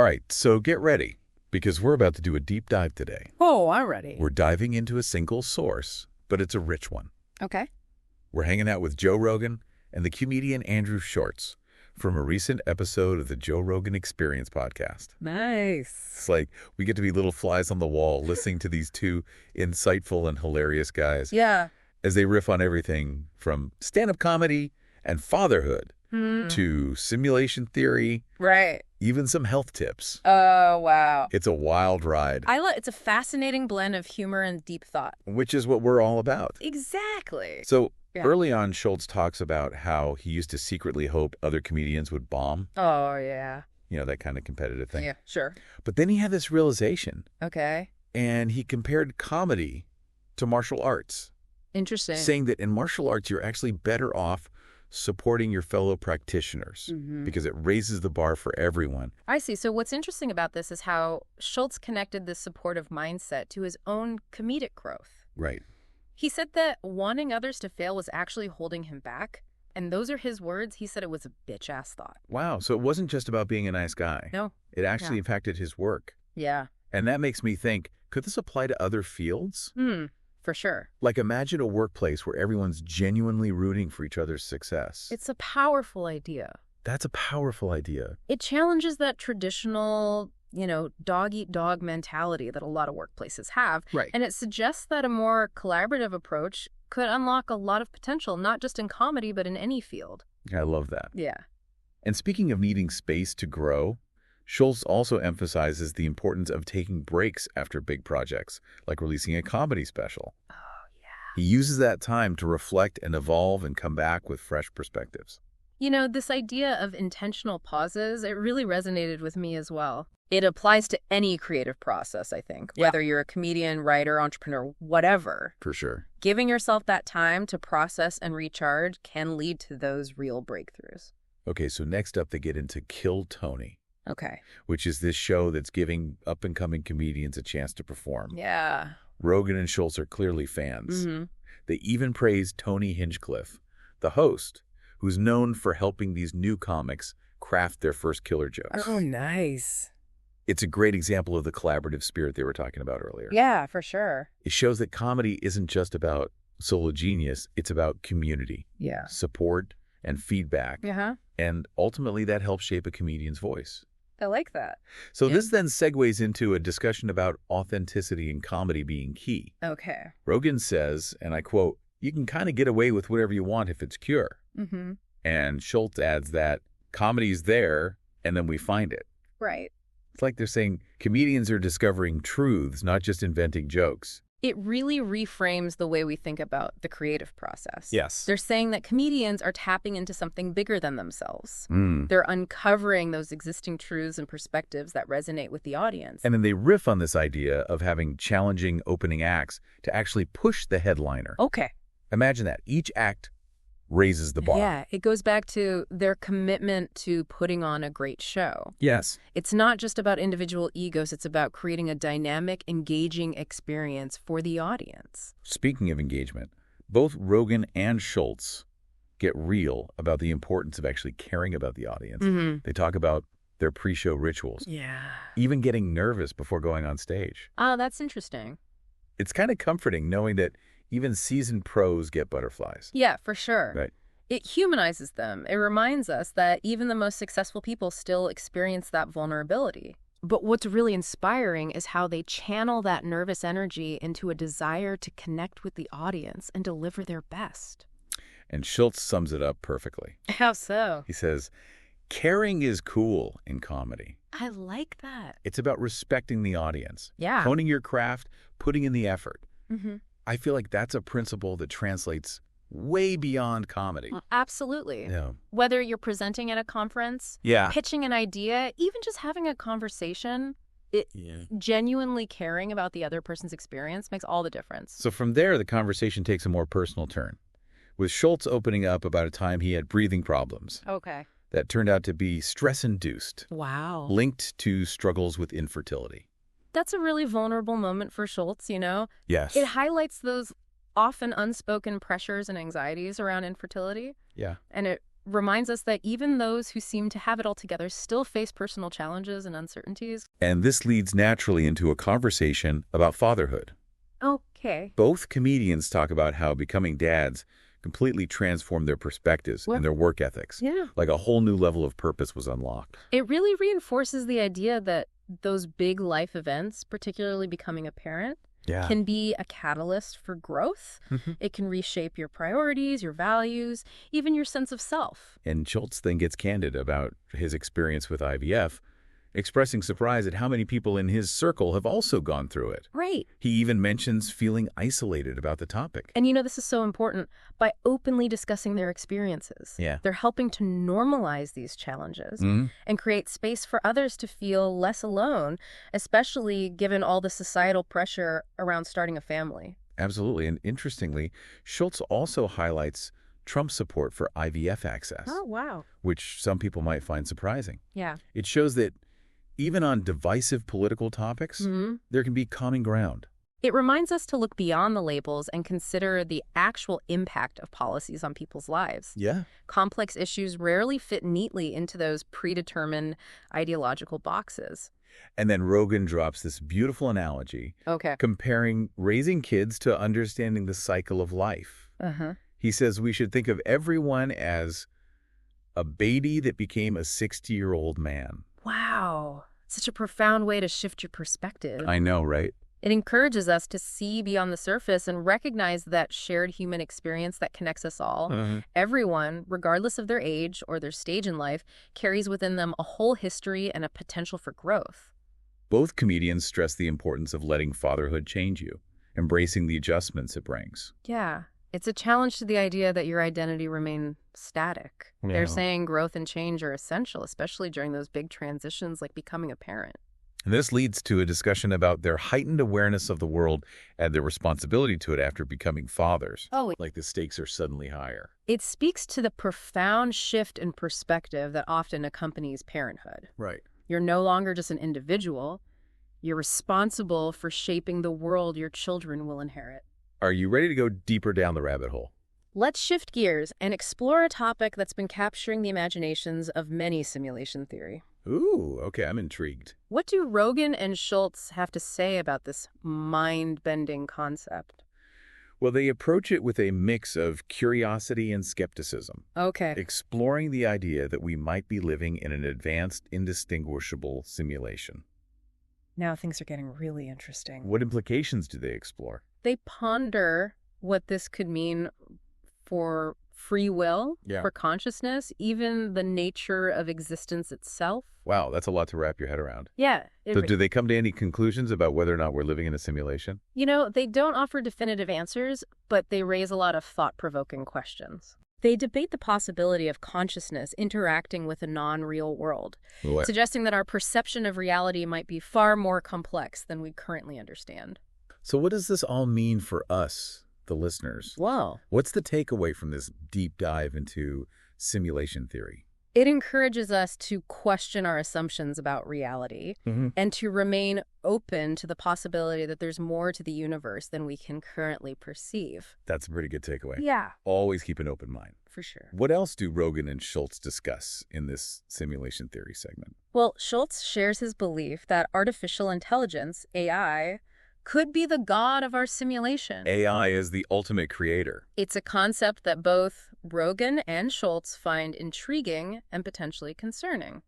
right, so get ready, because we're about to do a deep dive today. Oh, I'm ready. We're diving into a single source, but it's a rich one. Okay. We're hanging out with Joe Rogan and the comedian Andrew Schulz from a recent episode of the Joe Rogan Experience podcast. Nice. It's like we get to be little flies on the wall listening to these two insightful and hilarious guys. Yeah. As they riff on everything from stand-up comedy and fatherhood to simulation theory, Right. even some health tips. Oh, wow. It's a wild ride, It's a fascinating blend of humor and deep thought. which is what we're all about. Exactly. So Yeah. early on, Schulz talks about how he used to secretly hope other comedians would bomb, Oh, yeah. that kind of competitive thing. Yeah, sure. But then he had this realization, Okay. and he compared comedy to martial arts, Interesting. saying that in martial arts, you're actually better off supporting your fellow practitioners because it raises the bar for everyone. I see. So what's interesting about this is how Schulz connected this supportive mindset to his own comedic growth. Right. He said that wanting others to fail was actually holding him back. And those are his words. He said it was a bitch-ass thought. Wow. So it wasn't just about being a nice guy. No. It actually impacted his work. Yeah. And that makes me think, could this apply to other fields? For sure. Like imagine a workplace where everyone's genuinely rooting for each other's success. It's a powerful idea. That's a powerful idea. It challenges that traditional, dog-eat-dog mentality that a lot of workplaces have. Right. And it suggests that a more collaborative approach could unlock a lot of potential, not just in comedy, but in any field. I love that. Yeah. And speaking of needing space to grow, Schulz also emphasizes the importance of taking breaks after big projects, like releasing a comedy special. Oh, yeah. He uses that time to reflect and evolve and come back with fresh perspectives. This idea of intentional pauses, it really resonated with me as well. It applies to any creative process, I think, whether you're a comedian, writer, entrepreneur, whatever. For sure. Giving yourself that time to process and recharge can lead to those real breakthroughs. Okay, so next up they get into Kill Tony, Okay. which is this show that's giving up-and-coming comedians a chance to perform. Yeah. Rogan and Schulz are clearly fans. Mm-hmm. They even praise Tony Hinchcliffe, the host, who's known for helping these new comics craft their first killer jokes. Oh, nice. It's a great example of the collaborative spirit they were talking about earlier. Yeah, for sure. It shows that comedy isn't just about solo genius, it's about community, Yeah. support, and feedback. Uh-huh. And ultimately, that helps shape a comedian's voice. I like that. So Yeah. this then segues into a discussion about authenticity in comedy being key. Okay. Rogan says, and I quote, "You can kind of get away with whatever you want if it's pure." Mm-hmm. And Schulz adds that comedy's there, and then we find it. Right. It's like they're saying comedians are discovering truths, not just inventing jokes. It really reframes the way we think about the creative process. Yes. They're saying that comedians are tapping into something bigger than themselves. And They're uncovering those existing truths and perspectives that resonate with the audience. then they riff on this idea of having challenging opening acts to actually push the headliner. Okay. Imagine that. Each act raises the bar. Yeah, it goes back to their commitment to putting on a great show. Yes. It's not just about individual egos, it's about creating a dynamic, engaging experience for the audience. Speaking of engagement, both Rogan and Schulz get real about the importance of actually caring about the audience. Mm-hmm. They talk about their pre-show rituals, Yeah. even getting nervous before going on stage. Oh, that's interesting. It's kind of comforting knowing that even seasoned pros get butterflies. Yeah, for sure. Right. It humanizes them. It reminds us that even the most successful people still experience that vulnerability. But what's really inspiring is how they channel that nervous energy into a desire to connect with the audience and deliver their best. And Schulz sums it up perfectly. How so? He says, caring is cool in comedy. I like that. It's about respecting the audience, Yeah. honing your craft, putting in the effort. Mm-hmm. I feel like that's a principle that translates way beyond comedy. Absolutely. Yeah. Whether you're presenting at a conference, Yeah. pitching an idea, even just having a conversation, genuinely caring about the other person's experience makes all the difference. So from there, the conversation takes a more personal turn, with Schulz opening up about a time he had breathing problems Okay. that turned out to be stress-induced, Wow. linked to struggles with infertility. That's a really vulnerable moment for Schulz, Yes. It highlights those often unspoken pressures and anxieties around infertility. Yeah. And it reminds us that even those who seem to have it all together still face personal challenges and uncertainties. And this leads naturally into a conversation about fatherhood. Okay. Both comedians talk about how becoming dads completely transformed their perspectives and their work ethics. Yeah. Like a whole new level of purpose was unlocked. It really reinforces the idea that those big life events, particularly becoming a parent, can be a catalyst for growth. It can reshape your priorities, your values, even your sense of self. And Schulz then gets candid about his experience with IVF, expressing surprise at how many people in his circle have also gone through it. Right. He even mentions feeling isolated about the topic. And this is so important. By openly discussing their experiences, they're helping to normalize these challenges and create space for others to feel less alone, especially given all the societal pressure around starting a family. Absolutely. And interestingly, Schulz also highlights Trump's support for IVF access. Oh, wow. Which some people might find surprising. Yeah. It shows that even on divisive political topics, there can be common ground. It reminds us to look beyond the labels and consider the actual impact of policies on people's lives. Yeah. Complex issues rarely fit neatly into those predetermined ideological boxes. And then Rogan drops this beautiful analogy, comparing raising kids to understanding the cycle of life. He says we should think of everyone as a baby that became a 60-year-old man. Wow. Such a profound way to shift your perspective. I know, right? It encourages us to see beyond the surface and recognize that shared human experience that connects us all. Everyone, regardless of their age or their stage in life, carries within them a whole history and a potential for growth. Both comedians stress the importance of letting fatherhood change you, embracing the adjustments it brings. Yeah. It's a challenge to the idea that your identity remain static. They're saying growth and change are essential, especially during those big transitions like becoming a parent. And this leads to a discussion about their heightened awareness of the world and their responsibility to it after becoming fathers. Like the stakes are suddenly higher. It speaks to the profound shift in perspective that often accompanies parenthood. Right. You're no longer just an individual. You're responsible for shaping the world your children will inherit. Are you ready to go deeper down the rabbit hole? Let's shift gears and explore a topic that's been capturing the imaginations of many simulation theory. Ooh, okay, I'm intrigued. What do Rogan and Schulz have to say about this mind-bending concept? Well, they approach it with a mix of curiosity and skepticism. Exploring the idea that we might be living in an advanced, indistinguishable simulation. Now things are getting really interesting. What implications do they explore? They ponder what this could mean for free will, for consciousness, even the nature of existence itself. Wow, that's a lot to wrap your head around. Yeah. So do they come to any conclusions about whether or not we're living in a simulation? They don't offer definitive answers, but they raise a lot of thought-provoking questions. They debate the possibility of consciousness interacting with a non-real world, suggesting that our perception of reality might be far more complex than we currently understand. So what does this all mean for us, the listeners? Wow. What's the takeaway from this deep dive into simulation theory? It encourages us to question our assumptions about reality and to remain open to the possibility that there's more to the universe than we can currently perceive. That's a pretty good takeaway. Yeah. Always keep an open mind. For sure. What else do Rogan and Schulz discuss in this simulation theory segment? Well, Schulz shares his belief that artificial intelligence, AI, could be the god of our simulation. AI is the ultimate creator. It's a concept that both Rogan and Schulz find intriguing and potentially concerning.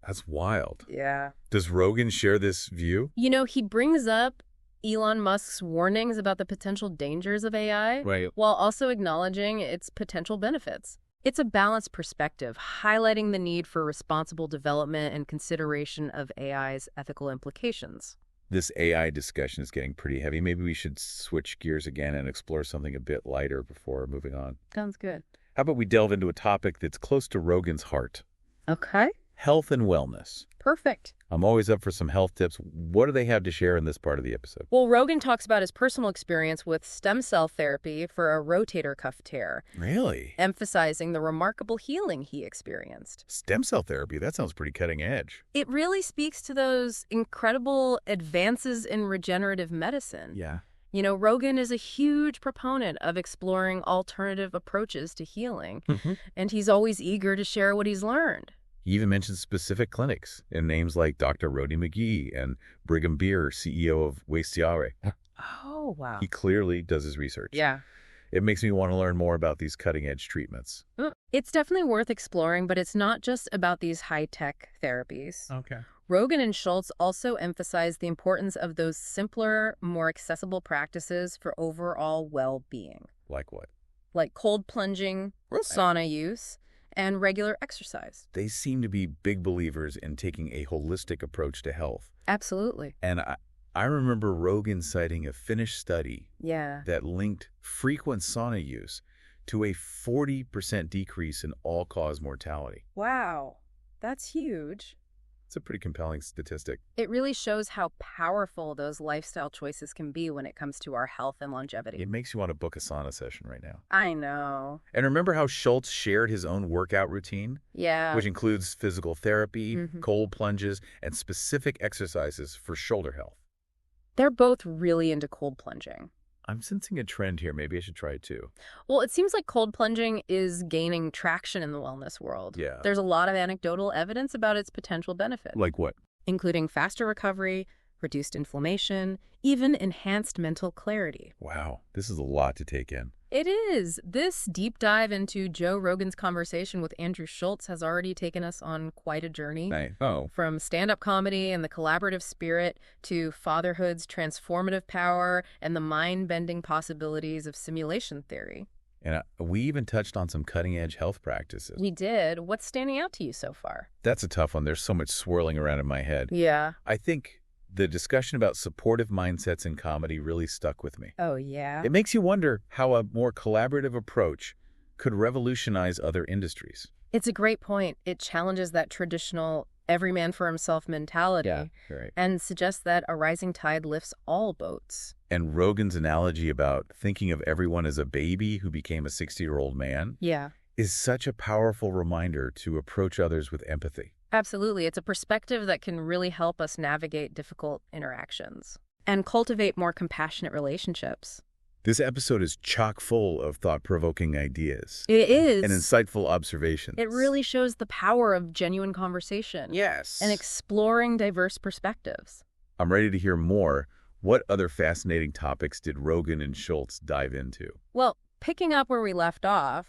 That's wild. Yeah. Does Rogan share this view? He brings up Elon Musk's warnings about the potential dangers of AI, while also acknowledging its potential benefits. It's a balanced perspective, highlighting the need for responsible development and consideration of AI's ethical implications. This AI discussion is getting pretty heavy. Maybe we should switch gears again and explore something a bit lighter before moving on. Sounds good. How about we delve into a topic that's close to Rogan's heart? Okay. Health and wellness. Perfect. I'm always up for some health tips. What do they have to share in this part of the episode? Well, Rogan talks about his personal experience with stem cell therapy for a rotator cuff tear. Really? Emphasizing the remarkable healing he experienced. Stem cell therapy? That sounds pretty cutting edge. It really speaks to those incredible advances in regenerative medicine. Yeah. You know, Rogan is a huge proponent of exploring alternative approaches to healing, and he's always eager to share what he's learned. He even mentions specific clinics and names like Dr. Rody McGee and Brigham Beer, CEO of Wastiare. Oh, wow. He clearly does his research. Yeah. It makes me want to learn more about these cutting-edge treatments. It's definitely worth exploring, but it's not just about these high-tech therapies. Okay. Rogan and Schulz also emphasize the importance of those simpler, more accessible practices for overall well-being. Like what? Like cold plunging, sauna use, and regular exercise. They seem to be big believers in taking a holistic approach to health. Absolutely. And I remember Rogan citing a Finnish study that linked frequent sauna use to a 40% decrease in all-cause mortality. Wow, that's huge. It's a pretty compelling statistic. It really shows how powerful those lifestyle choices can be when it comes to our health and longevity. It makes you want to book a sauna session right now. I know. And remember how Schulz shared his own workout routine? Yeah. Which includes physical therapy, cold plunges, and specific exercises for shoulder health. They're both really into cold plunging. I'm sensing a trend here. Maybe I should try it too. Well, it seems like cold plunging is gaining traction in the wellness world. Yeah. There's a lot of anecdotal evidence about its potential benefits. Like what? Including faster recovery, reduced inflammation, even enhanced mental clarity. Wow, this is a lot to take in. It is. This deep dive into Joe Rogan's conversation with Andrew Schulz has already taken us on quite a journey. Nice. Oh. From stand-up comedy and the collaborative spirit to fatherhood's transformative power and the mind-bending possibilities of simulation theory. And we even touched on some cutting-edge health practices. We did. What's standing out to you so far? That's a tough one. There's so much swirling around in my head. Yeah. I think the discussion about supportive mindsets in comedy really stuck with me. Oh, yeah? It makes you wonder how a more collaborative approach could revolutionize other industries. It's a great point. It challenges that traditional every man for himself mentality right. and suggests that a rising tide lifts all boats. And Rogan's analogy about thinking of everyone as a baby who became a 60-year-old man is such a powerful reminder to approach others with empathy. Absolutely. It's a perspective that can really help us navigate difficult interactions and cultivate more compassionate relationships. This episode is chock full of thought-provoking ideas. It is. And insightful observations. It really shows the power of genuine conversation. Yes. And exploring diverse perspectives. I'm ready to hear more. What other fascinating topics did Rogan and Schulz dive into? Well, picking up where we left off,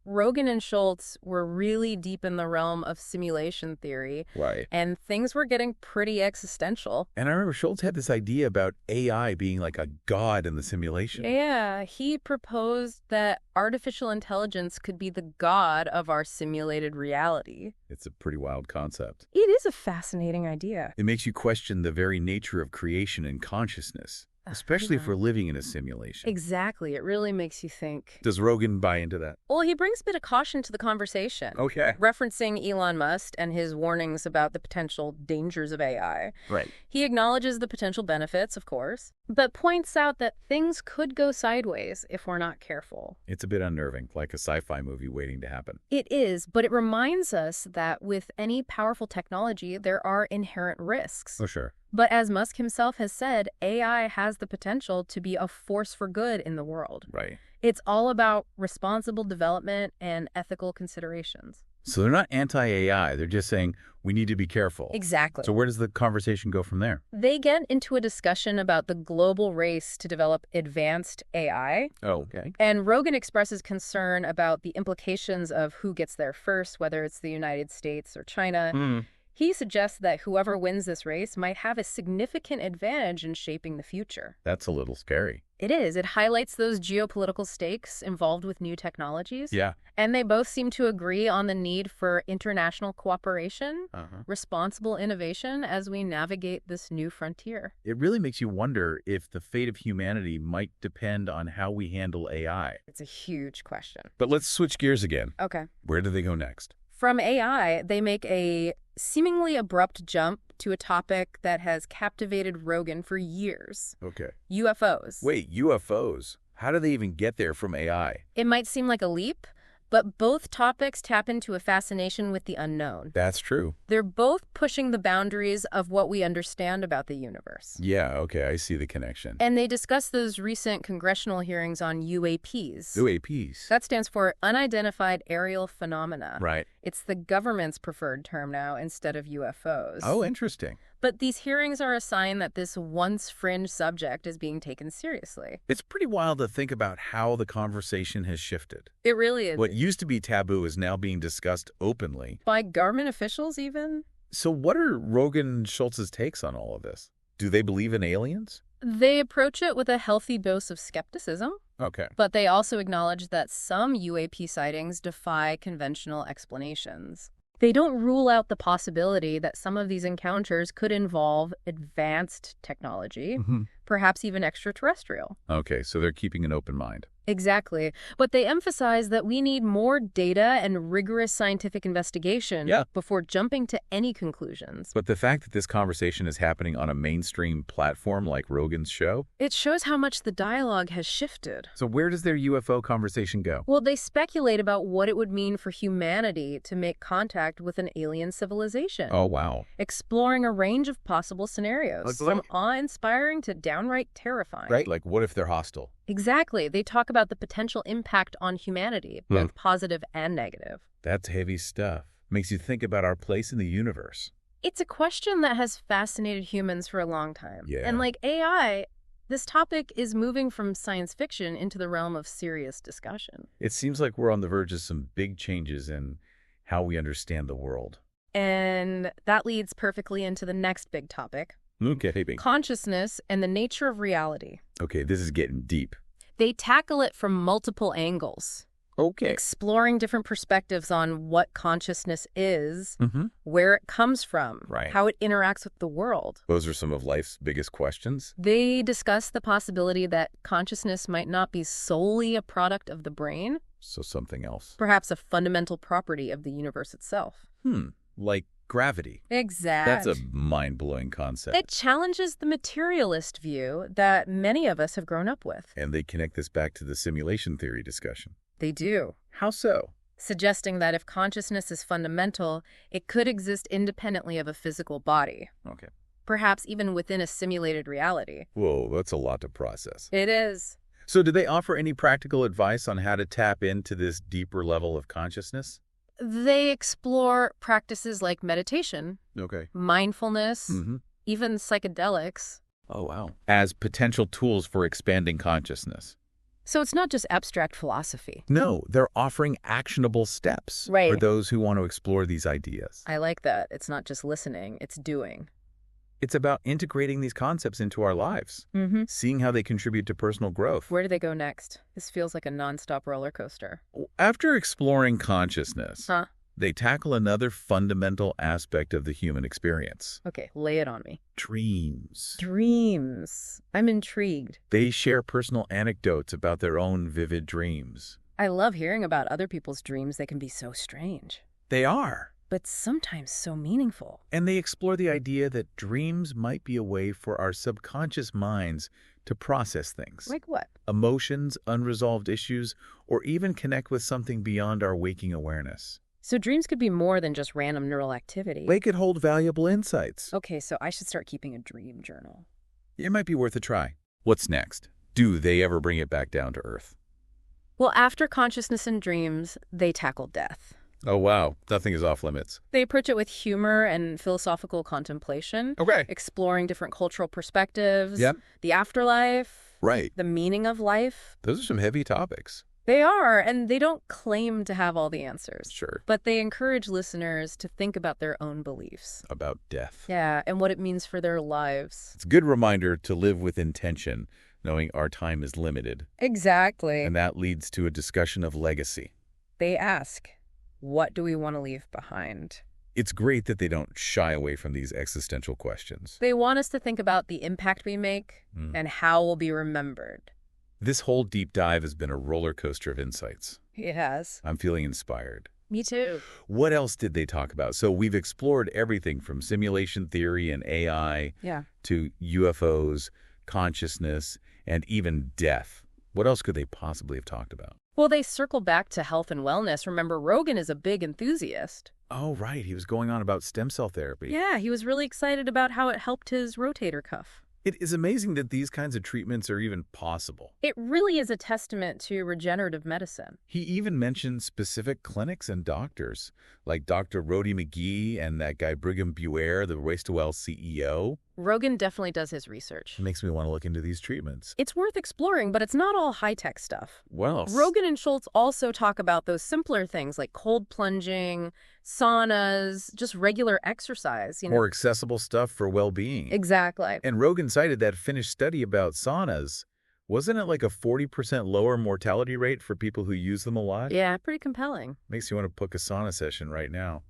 Rogan and Schulz were really deep in the realm of simulation theory. Right. And things were getting pretty existential. And I remember Schulz had this idea about AI being like a god in the simulation. Yeah, he proposed that artificial intelligence could be the god of our simulated reality. It's a pretty wild concept. It is a fascinating idea. It makes you question the very nature of creation and consciousness. Especially if we're living in a simulation. Exactly. It really makes you think. Does Rogan buy into that? Well, he brings a bit of caution to the conversation. Okay. Referencing Elon Musk and his warnings about the potential dangers of AI. Right. He acknowledges the potential benefits, of course, but points out that things could go sideways if we're not careful. It's a bit unnerving, like a sci-fi movie waiting to happen. It is, but it reminds us that with any powerful technology, there are inherent risks. Oh, sure. But as Musk himself has said, AI has the potential to be a force for good in the world. Right. It's all about responsible development and ethical considerations. So they're not anti-AI. They're just saying we need to be careful. Exactly. So where does the conversation go from there? They get into a discussion about the global race to develop advanced AI. Oh, okay. And Rogan expresses concern about the implications of who gets there first, whether it's the United States or China. He suggests that whoever wins this race might have a significant advantage in shaping the future. That's a little scary. It is. It highlights those geopolitical stakes involved with new technologies. Yeah. And they both seem to agree on the need for international cooperation, responsible innovation as we navigate this new frontier. It really makes you wonder if the fate of humanity might depend on how we handle AI. It's a huge question. But let's switch gears again. Okay. Where do they go next? From AI, they make a seemingly abrupt jump to a topic that has captivated Rogan for years. Okay. UFOs. Wait, UFOs? How do they even get there from AI? It might seem like a leap, But both topics tap into a fascination with the unknown. That's true. They're both pushing the boundaries of what we understand about the universe. Yeah, okay, I see the connection. And they discuss those recent congressional hearings on UAPs. UAPs? That stands for Unidentified Aerial Phenomena. Right. It's the government's preferred term now instead of UFOs. Oh, interesting. But these hearings are a sign that this once fringe subject is being taken seriously. It's pretty wild to think about how the conversation has shifted. It really is. What used to be taboo is now being discussed openly. By government officials, even? So what are Rogan and Schulz's takes on all of this? Do they believe in aliens? They approach it with a healthy dose of skepticism. Okay. But they also acknowledge that some UAP sightings defy conventional explanations. They don't rule out the possibility that some of these encounters could involve advanced technology, perhaps even extraterrestrial. Okay, so they're keeping an open mind. Exactly. But they emphasize that we need more data and rigorous scientific investigation before jumping to any conclusions. But the fact that this conversation is happening on a mainstream platform like Rogan's show? It shows how much the dialogue has shifted. So where does their UFO conversation go? Well, they speculate about what it would mean for humanity to make contact with an alien civilization. Oh, wow. Exploring a range of possible scenarios, from awe-inspiring to downright terrifying. Right, like what if they're hostile? Exactly. They talk about the potential impact on humanity, both positive and negative. That's heavy stuff. Makes you think about our place in the universe. It's a question that has fascinated humans for a long time. Yeah. And like AI, this topic is moving from science fiction into the realm of serious discussion. It seems like we're on the verge of some big changes in how we understand the world. And that leads perfectly into the next big topic. Okay. Consciousness and the nature of reality. Okay, this is getting deep. They tackle it from multiple angles. Okay. Exploring different perspectives on what consciousness is, where it comes from, how it interacts with the world. Those are some of life's biggest questions. They discuss the possibility that consciousness might not be solely a product of the brain. So something else. Perhaps a fundamental property of the universe itself. Like gravity. Exactly. That's a mind-blowing concept. It challenges the materialist view that many of us have grown up with. And they connect this back to the simulation theory discussion. They do. How so? Suggesting that if consciousness is fundamental, it could exist independently of a physical body. Okay. Perhaps even within a simulated reality. Whoa, that's a lot to process. It is. So do they offer any practical advice on how to tap into this deeper level of consciousness? They explore practices like meditation, mindfulness, even psychedelics. Oh, wow. As potential tools for expanding consciousness. So it's not just abstract philosophy. No, they're offering actionable steps for those who want to explore these ideas. I like that. It's not just listening, it's doing. It's about integrating these concepts into our lives, seeing how they contribute to personal growth. Where do they go next? This feels like a nonstop roller coaster. After exploring consciousness, they tackle another fundamental aspect of the human experience. Okay, lay it on me. Dreams. Dreams. I'm intrigued. They share personal anecdotes about their own vivid dreams. I love hearing about other people's dreams. They can be so strange. They are. But sometimes so meaningful. And they explore the idea that dreams might be a way for our subconscious minds to process things. Like what? Emotions, unresolved issues, or even connect with something beyond our waking awareness. So dreams could be more than just random neural activity. They could hold valuable insights. Okay, so I should start keeping a dream journal. It might be worth a try. What's next? Do they ever bring it back down to earth? Well, after consciousness and dreams, they tackle death. Oh, wow. Nothing is off limits. They approach it with humor and philosophical contemplation. Exploring different cultural perspectives. The afterlife. The meaning of life. Those are some heavy topics. They are, and they don't claim to have all the answers. Sure. But they encourage listeners to think about their own beliefs. About death. Yeah, and what it means for their lives. It's a good reminder to live with intention, knowing our time is limited. Exactly. And that leads to a discussion of legacy. They ask, what do we want to leave behind? It's great that they don't shy away from these existential questions. They want us to think about the impact we make and how we'll be remembered. This whole deep dive has been a roller coaster of insights. It has. I'm feeling inspired. Me too. What else did they talk about? So we've explored everything from simulation theory and AI to UFOs, consciousness, and even death. What else could they possibly have talked about? Well, they circle back to health and wellness. Remember, Rogan is a big enthusiast. Oh, right. He was going on about stem cell therapy. Yeah, he was really excited about how it helped his rotator cuff. It is amazing that these kinds of treatments are even possible. It really is a testament to regenerative medicine. He even mentioned specific clinics and doctors, like Dr. Rody McGee and that guy Brigham Buer, the Waste to Well CEO. Rogan definitely does his research. It makes me want to look into these treatments. It's worth exploring, but it's not all high-tech stuff. Well, Rogan and Schulz also talk about those simpler things like cold plunging, saunas, just regular exercise. More accessible stuff for well-being. Exactly. And Rogan cited that Finnish study about saunas. Wasn't it like a 40% lower mortality rate for people who use them a lot? Yeah, pretty compelling. Makes you want to book a sauna session right now.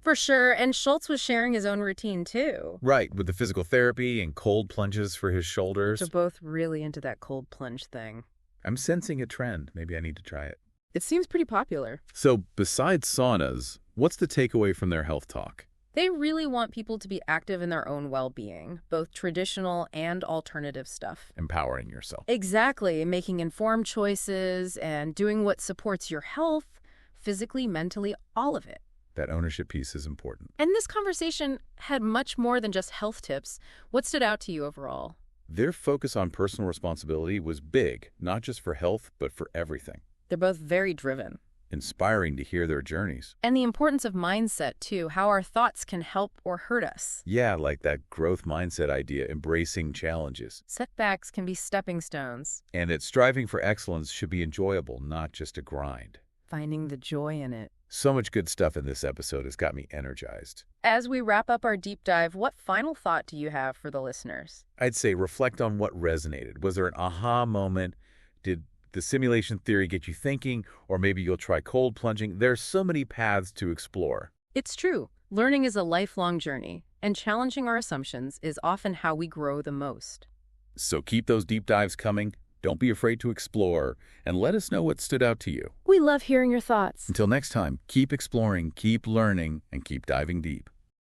For sure, and Schulz was sharing his own routine, too. Right, with the physical therapy and cold plunges for his shoulders. They're both really into that cold plunge thing. I'm sensing a trend. Maybe I need to try it. It seems pretty popular. So, besides saunas, what's the takeaway from their health talk? They really want people to be active in their own well-being, both traditional and alternative stuff. Empowering yourself. Exactly, making informed choices and doing what supports your health, physically, mentally, all of it. That ownership piece is important. And this conversation had much more than just health tips. What stood out to you overall? Their focus on personal responsibility was big, not just for health, but for everything. They're both very driven. Inspiring to hear their journeys. And the importance of mindset, too, how our thoughts can help or hurt us. Yeah, like that growth mindset idea, embracing challenges. Setbacks can be stepping stones. And that striving for excellence should be enjoyable, not just a grind. Finding the joy in it. So much good stuff in this episode has got me energized. As we wrap up our deep dive, what final thought do you have for the listeners? I'd say reflect on what resonated. Was there an aha moment? Did the simulation theory get you thinking? Or maybe you'll try cold plunging. There's so many paths to explore. It's true. Learning is a lifelong journey, and challenging our assumptions is often how we grow the most. So keep those deep dives coming. Don't be afraid to explore, and let us know what stood out to you. We love hearing your thoughts. Until next time, keep exploring, keep learning, and keep diving deep.